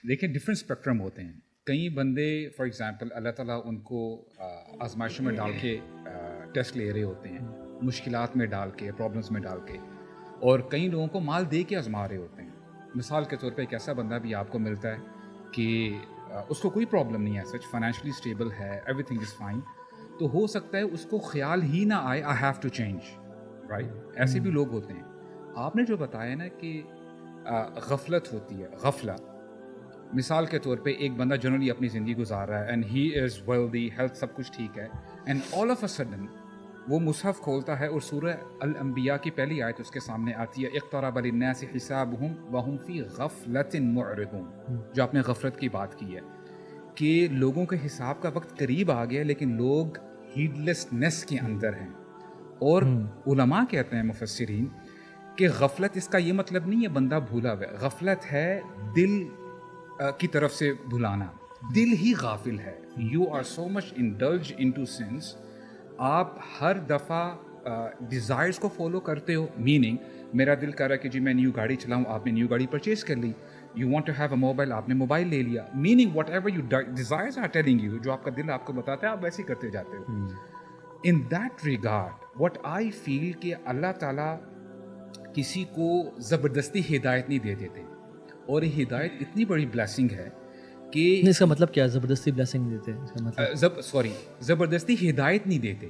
देखिए different spectrum होते हैं. कई बंदे फॉर एग्जांपल अल्लाह ताला उनको आजमाइशों में डाल के टेस्ट ले रहे होते हैं, मुश्किलात में डाल के, प्रॉब्लम्स में डाल के, और कई लोगों को माल दे के आजमा रहे होते हैं. मिसाल के तौर पे एक ऐसा बंदा भी आपको मिलता है कि उसको कोई प्रॉब्लम नहीं है, सच फाइनेंशियली स्टेबल है, एवरीथिंग इज़ फाइन, तो हो सकता है उसको ख्याल ही ना आए I have to change, right. ऐसे भी लोग होते हैं. आपने जो बताया ना कि गफलत होती है, गफला, मिसाल के तौर पे एक बंदा जनरली अपनी ज़िंदगी गुजार रहा है and he is wealthy, health सब कुछ ठीक है, and all of a sudden वो मुसहफ़ खोलता है और सूरह अल अंबिया की पहली आयत उसके सामने आती है, इक़्तरब लिन्नासि हिसाबुहुम वहुम फ़ी गफ़लतिन मुअरिदून, जो आपने गफलत की बात की है कि लोगों के हिसाब का वक्त करीब आ गया लेकिन लोग हीडलेसनेस के अंदर हैं. और उलमा कहते हैं, मुफस्सिरीन, कि गफलत इसका ये मतलब नहीं है बंदा भूला हुआ है. गफलत है दिल की तरफ से भुलाना. दिल ही गाफिल है. You are so much indulge into sins. आप हर दफ़ा डिज़ायर्स को फॉलो करते हो, मीनिंग मेरा दिल कर रहा है कि जी मैं न्यू गाड़ी चलाऊं, आपने न्यू गाड़ी परचेज कर ली. You want to have a mobile, आपने मोबाइल ले लिया. Meaning whatever you desires are telling you, जो आपका दिल आपको बताता है आप वैसे ही करते जाते हो. In that regard what I feel कि अल्लाह ताला किसी को ज़बरदस्ती हिदायत नहीं दे देते, और हिदायत इतनी बड़ी ब्लेसिंग है कि इसका मतलब क्या है, ज़बरदस्ती ब्लेसिंग देते हैं, इसका मतलब ज़बरदस्ती हिदायत नहीं देते.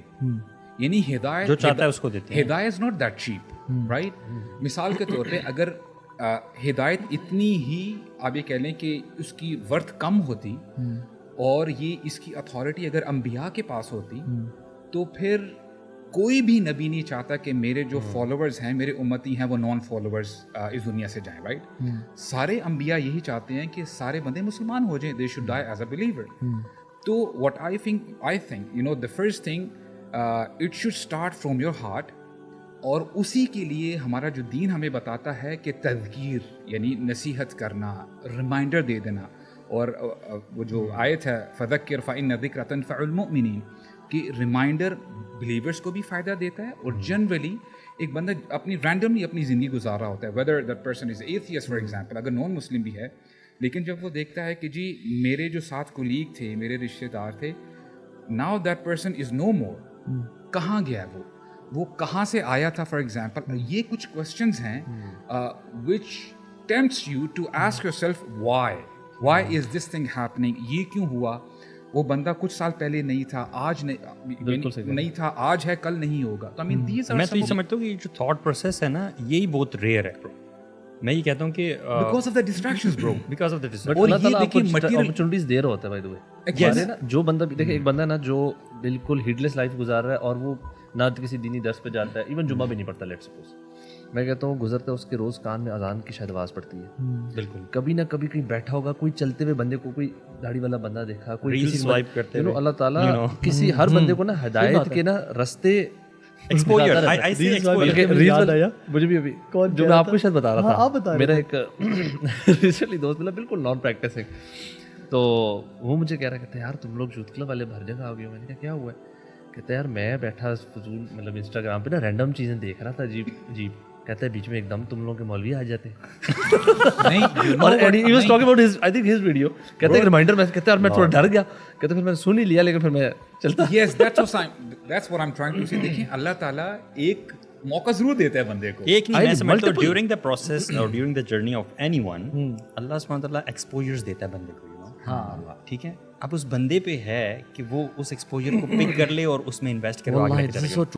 यानी हिदायत जो चाहता है उसको देते हैं. हिदायत is not that cheap, right. मिसाल के तौर पे अगर हिदायत इतनी ही आप ये कह लें कि उसकी वर्थ कम होती और ये इसकी अथॉरिटी अगर अंबिया के पास होती, तो फिर कोई भी नबी नहीं चाहता कि मेरे जो फॉलोअर्स हैं, मेरे उम्मती हैं, वो नॉन फॉलोअर्स इस दुनिया से जाएं, राइट. सारे अंबिया यही चाहते हैं कि सारे बंदे मुसलमान हो जाएं, they should die as a believer. तो what I think you know the first thing, it should start from your heart. और उसी के लिए हमारा जो दीन हमें बताता है कि तज़कीर यानी नसीहत करना, रिमाइंडर दे देना. और वो जो आयत है फ़ज़क्किर फ़इन्न ज़िक्रा तनफ़उल मुमिनीन, कि रिमाइंडर बिलीवर्स को भी फ़ायदा देता है. और जनरली एक बंदा अपनी रैंडमली अपनी ज़िंदगी गुजार रहा होता है, whether that person is atheist for example, अगर नॉन मुस्लिम भी है, लेकिन जब वो देखता है कि जी मेरे जो साथ कोलीग थे, मेरे रिश्तेदार थे, now that person is no more, कहाँ गया वो कहाँ से आया था फॉर एग्जांपल. ये कुछ क्वेश्चंस हैं which tempts you to ask yourself why is this thing happening. ये क्यों हुआ? वो बंदा कुछ साल पहले नहीं था, आज नहीं था, आज है, कल नहीं होगा. तो आई मीन मैं तो ये समझता हूँ कि जो थॉट प्रोसेस है ना, यही बहुत रेयर है. मैं ये कहता हूँ कि because of the distractions bro, because of the but Allah ताला आपको अपॉर्चुनिटीज दे रहा होता है. बाय द वे, ना जो बंदा भी देखे, एक बंदा ना जो बिल्कुल हीडलेस लाइफ गुजार रहा है और वो ना किसी दीनी दर्स पे जाता है, इवन जुम्मा भी नहीं पढ़ता, लेट्स सपोज, मैं कहता हूँ गुजरते उसके रोज कान में अजान की शायद आवाज़ पड़ती है. बिल्कुल. कभी ना कभी कहीं बैठा होगा, कोई चलते हुए बंदे को, कोई दाढ़ी वाला बंदा देखा, कोई रील्स स्वाइप करते हुए, अल्लाह ताला किसी हर बंदे को ना हिदायत के ना रास्ते एक्सपोजर. आई सी एक्सपोजर. रील्स आया मुझे भी अभी, जो मैं आपको शायद बता रहा था, मेरा एक रिसेंटली दोस्त मिला, बिल्कुल नॉन प्रैक्टिसिंग, तो वो मुझे कह रहा, कहता है यार तुम लोग यूथ क्लब वाले भर जगह आ गए हो. मैंने कहा क्या हुआ है? कहता है यार मैं बैठा फजूल मतलब इंस्टाग्राम पे ना रैंडम चीज़ें देख रहा था, जी. कहता है बीच में एकदम तुम लोगों के मौलवी आ जाते नहीं. और he was talking about his, I think his video. कहते हैं रिमाइंडर में, कहते हैं यार मैं थोड़ा डर गया, कहते फिर मैंने सुन ही लिया, लेकिन फिर मैं चलता. Yes, that's what I'm trying to say. देखिए अल्लाह ताला एक मौका जरूर देता है बंदे को. एक नहीं, मैं समझता हूँ ड्यूरिंग द प्रोसेस और during the journey of anyone, Allah सुब्हानहू व तआला एक्सपोजर्स देता है बंदे को, यू नो. हाँ, ठीक है. अब उस बंदे पे है कि वो उस एक्सपोजर को पिक कर ले और उसमें इन्वेस्ट करे.